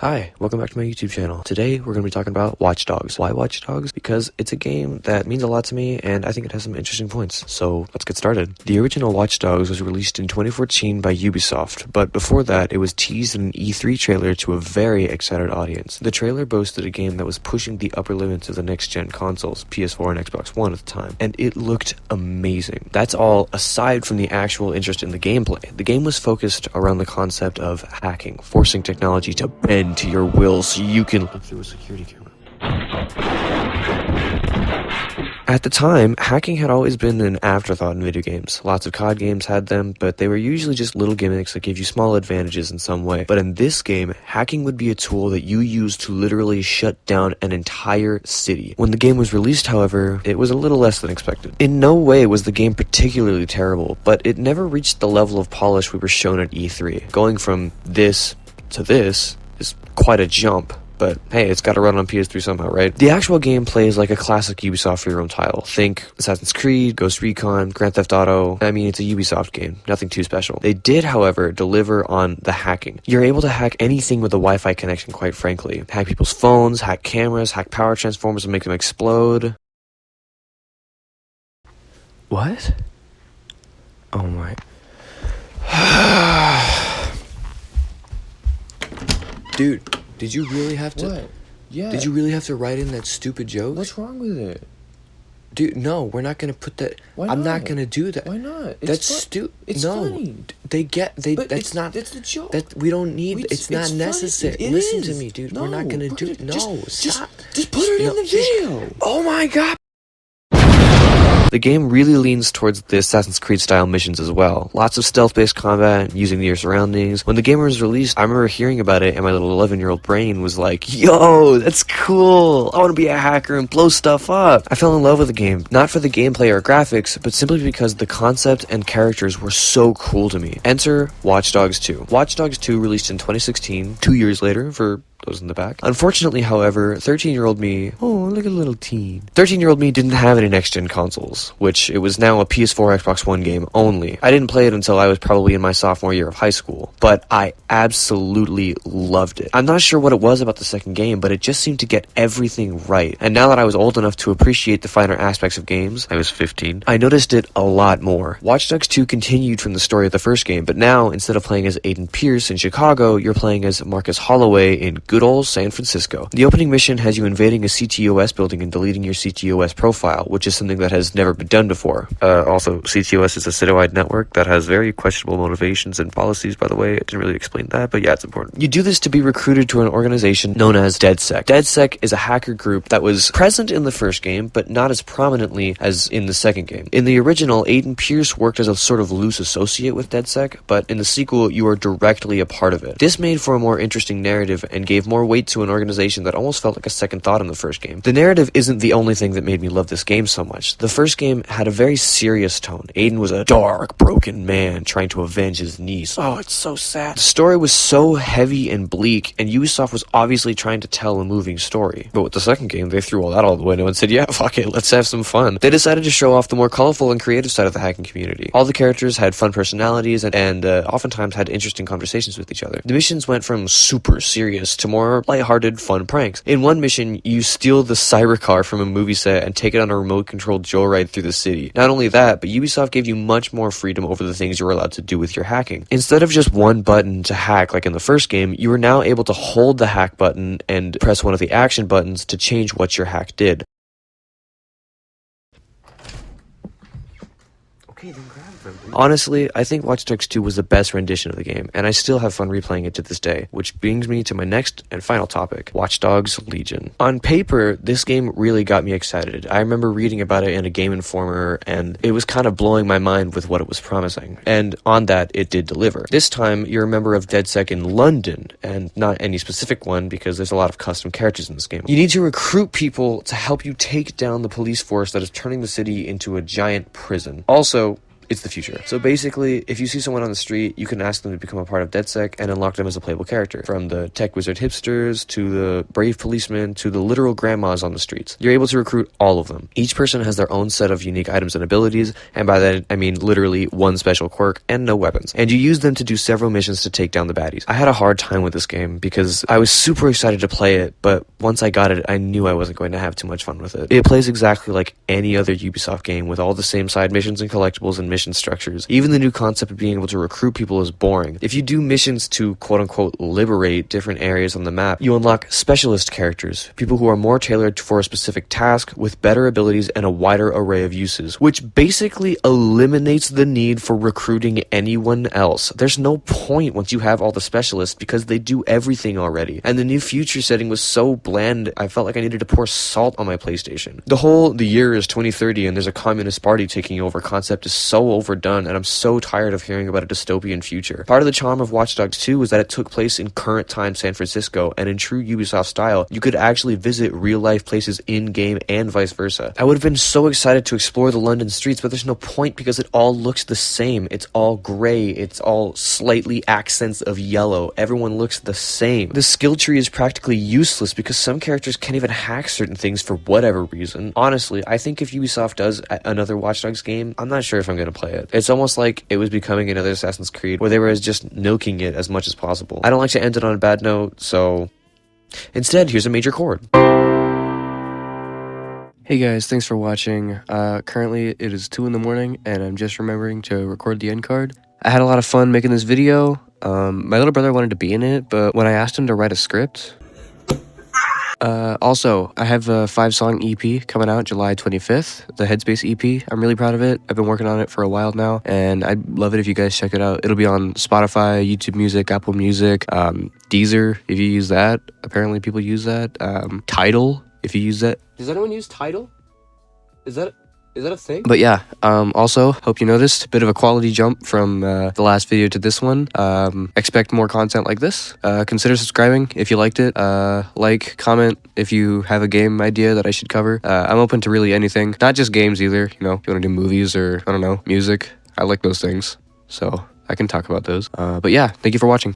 Hi, welcome back to my YouTube channel. Today, we're going to be talking about Watchdogs. Why Watchdogs? Because it's a game that means a lot to me, and I think it has some interesting points. So, let's get started. The original Watchdogs was released in 2014 by Ubisoft, but before that, it was teased in an E3 trailer to a very excited audience. The trailer boasted a game that was pushing the upper limits of the next-gen consoles, PS4 and Xbox One at the time, and it looked amazing. That's all aside from the actual interest in the gameplay. The game was focused around the concept of hacking, forcing technology to bend to your will so you can look through a security camera. At the time, hacking had always been an afterthought in video games. Lots of COD games had them, but they were usually just little gimmicks that gave you small advantages in some way. But in this game, hacking would be a tool that you use to literally shut down an entire city. When the game was released, however, it was a little less than expected. In no way was the game particularly terrible, but it never reached the level of polish we were shown at E3. Going from this to this is quite a jump, but hey, it's gotta run on PS3 somehow, right? The actual game plays like a classic Ubisoft for your own title. Think Assassin's Creed, Ghost Recon, Grand Theft Auto. I mean, it's a Ubisoft game, nothing too special. They did, however, deliver on the hacking. You're able to hack anything with a Wi-Fi connection, quite frankly. Hack people's phones, hack cameras, hack power transformers and make them explode. What? Oh my... Dude, did you really have to... What? Yeah. Did you really have to write in that stupid joke? What's wrong with it? Dude, no, we're not gonna put that... Why I'm not? not gonna do that. Why not? That's stupid. It's no, funny. That's It's not... That's the joke. That we don't need... It's not funny. necessary. It Listen is. to me, dude. No, we're not gonna do... it. No, stop. Just put it in the video. Oh my god! The game really leans towards the Assassin's Creed style missions as well. Lots of stealth-based combat, using your surroundings. When the game was released, I remember hearing about it and my little 11-year-old brain was like, yo, that's cool! I want to be a hacker and blow stuff up! I fell in love with the game, not for the gameplay or graphics, but simply because the concept and characters were so cool to me. Enter Watchdogs 2. Watchdogs 2 released in 2016, 2 years later for those in the back. Unfortunately, however, 13-year-old me... Oh, look at a little teen. 13-year-old me didn't have any next-gen consoles, which it was now a PS4, Xbox One game only. I didn't play it until I was probably in my sophomore year of high school, but I absolutely loved it. I'm not sure what it was about the second game, but it just seemed to get everything right. And now that I was old enough to appreciate the finer aspects of games, I was 15, I noticed it a lot more. Watch Dogs 2 continued from the story of the first game, but now, instead of playing as Aiden Pierce in Chicago, you're playing as Marcus Holloway in good old San Francisco. The opening mission has you invading a CTOS building and deleting your CTOS profile, which is something that has never been done before. Also, CTOS is a citywide network that has very questionable motivations and policies, by the way. I didn't really explain that, but yeah, it's important. You do this to be recruited to an organization known as DedSec. DedSec is a hacker group that was present in the first game, but not as prominently as in the second game. In the original, Aiden Pierce worked as a sort of loose associate with DedSec, but in the sequel, you are directly a part of it. This made for a more interesting narrative and gave more weight to an organization that almost felt like a second thought in the first game. The narrative isn't the only thing that made me love this game so much. The first game had a very serious tone. Aiden was a dark, broken man trying to avenge his niece. Oh, it's so sad. The story was so heavy and bleak, and Ubisoft was obviously trying to tell a moving story. But with the second game, they threw all that out the window and said, yeah, fuck it, let's have some fun. They decided to show off the more colorful and creative side of the hacking community. All the characters had fun personalities and oftentimes had interesting conversations with each other. The missions went from super serious to more lighthearted, fun pranks. In one mission, you steal the cyber car from a movie set and take it on a remote-controlled joyride through the city. Not only that, but Ubisoft gave you much more freedom over the things you were allowed to do with your hacking. Instead of just one button to hack like in the first game, you were now able to hold the hack button and press one of the action buttons to change what your hack did. Okay, then grab them. Honestly, I think Watch Dogs 2 was the best rendition of the game, and I still have fun replaying it to this day, which brings me to my next and final topic, Watch Dogs Legion. On paper, this game really got me excited. I remember reading about it in a Game Informer, and it was kind of blowing my mind with what it was promising. And on that, it did deliver. This time, you're a member of DedSec in London, and not any specific one, because there's a lot of custom characters in this game. You need to recruit people to help you take down the police force that is turning the city into a giant prison. Also, it's the future. So basically, if you see someone on the street, you can ask them to become a part of DedSec and unlock them as a playable character. From the tech wizard hipsters, to the brave policemen, to the literal grandmas on the streets. You're able to recruit all of them. Each person has their own set of unique items and abilities, and by that I mean literally one special quirk and no weapons. And you use them to do several missions to take down the baddies. I had a hard time with this game because I was super excited to play it, but once I got it, I knew I wasn't going to have too much fun with it. It plays exactly like any other Ubisoft game with all the same side missions and collectibles and mission structures. Even the new concept of being able to recruit people is boring. If you do missions to quote-unquote liberate different areas on the map, you unlock specialist characters, people who are more tailored for a specific task with better abilities and a wider array of uses, which basically eliminates the need for recruiting anyone else. There's no point once you have all the specialists because they do everything already. And the new future setting was so bland, I felt like I needed to pour salt on my PlayStation. The year is 2030 and there's a communist party taking over concept is so overdone, and I'm so tired of hearing about a dystopian future. Part of the charm of Watchdogs 2 was that it took place in current time San Francisco, and in true Ubisoft style, you could actually visit real life places in-game and vice versa. I would have been so excited to explore the London streets, but there's no point because it all looks the same. It's all gray, it's all slightly accents of yellow, everyone looks the same. The skill tree is practically useless because some characters can't even hack certain things for whatever reason. Honestly, I think if Ubisoft does another Watch Dogs game, I'm not sure if I'm going to play it. It's almost like it was becoming another Assassin's Creed where they were just milking it as much as possible. I don't like to end it on a bad note, so instead, here's a major chord. Hey guys, thanks for watching. Currently it is 2 in the morning and I'm just remembering to record the end card. I had a lot of fun making this video. My little brother wanted to be in it, but when I asked him to write a script... Also, I have a 5-song EP coming out July 25th, the Headspace EP. I'm really proud of it. I've been working on it for a while now, and I'd love it if you guys check it out. It'll be on Spotify, YouTube Music, Apple Music, Deezer, if you use that. Apparently people use that. Tidal, if you use that. Does anyone use Tidal? Is that a thing? But yeah, also, hope you noticed, a bit of a quality jump from the last video to this one. Expect more content like this. Consider subscribing if you liked it. Like, comment if you have a game idea that I should cover. I'm open to really anything, not just games either. You know, if you want to do movies or, I don't know, music. I like those things, so I can talk about those. But yeah, thank you for watching.